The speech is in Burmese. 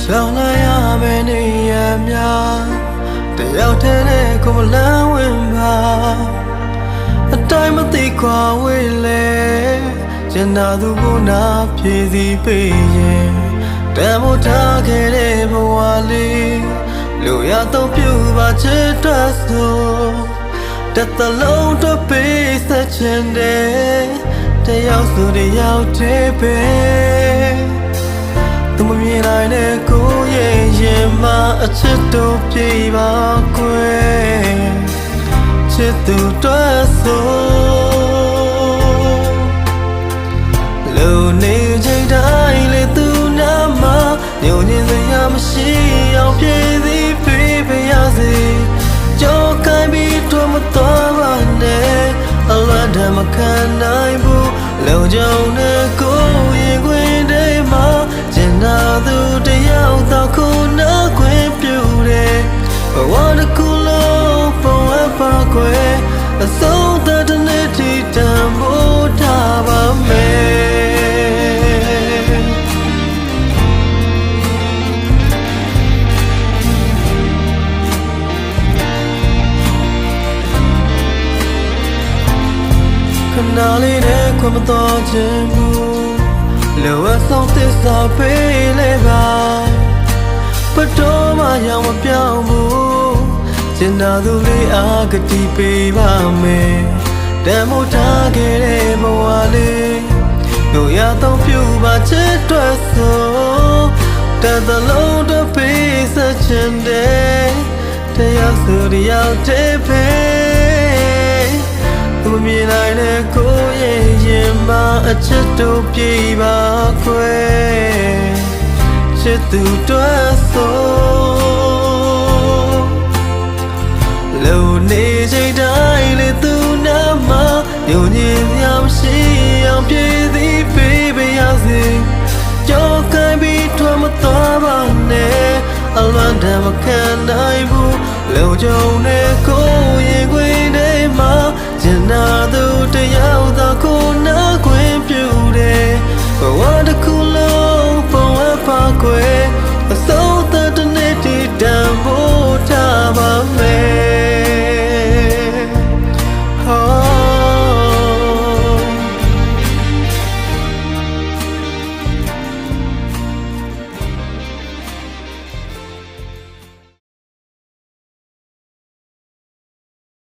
ဆောင်လာရမယ့်နေရာများတယောက်တည်းနဲ့ကိုယ်လမ်းဝင်ပါအတိုင်းမသိခွာဝေးလေကျန်တာသူကိုနာဖြည့်စီပေးရင်တမို့ထားခဲ့တဲ့ဘဝလေးလူရတော့ပြူပါချစ်တော့ဆိုတတလုံးတော့ပေးဆက်ချင်တယ်တယောက်ဆိုတယောက်တည်းပဲသူမမြင်နိုင်တဲ့ကိုရဲ့ရင်မှာအချစ်တို့ပြေပါကွယ်ချစ်သူတော့ဆိုလူနေချိန်တိုင်းလေသူနာမှာညဉ့်ညင်စရာမရှိအောင်ပြေးသည်ပြေးပါရစေကြောက်ကိုင်းပြီးတော့မတော်ပါနဲ့အလွန်တမခံနိုင်ဘူးလုံခြုံတဲ့ကိုရင်ခွင်ထဲမှာကျင်နာသူတယောက်တော့ခုနာခွင့်ပြုတယ်ဘဝတစ်ခုလုံးပုံဝဲပါကွယ်အဆုံးသတ်တဲ့နေ့ထိတန်ဖိုးထားပါမယ်ခဏလေးနဲ့ခွင့်မတော်ချင်ဘူးလောအဆောင်သစ္စာပေးလေပါဘတော်မှရောင်မပြောင်းဘူးကျင်နာသူလေးအားကတိပေးပါမယ်တမို့ထားခဲ့တဲ့ဘဝလေးတို့ရတော့ပြူပါချစ်တော့ဆိုတတလုံးတော့ပေးဆက်ချင်တယ်တယောက်ဆိုတယောက်တည်းပဲသူမြင်နိုင်တဲ့ကိုရဲ့ရင်မှာအချစ်တို့ပြေပါခွဲချစ်သူတော့ဆိုလုံနေချိန်တိုင်းလေသူနာမှာညဉ့်ညင်စရာမရှိအောင်ပြေးသည်ပေးပါရစေကြောက်ကိုင်းပြီးထွက်မသွားပါနဲ့အလွန်တမခံနိုင်ဘူးလုံခြုံ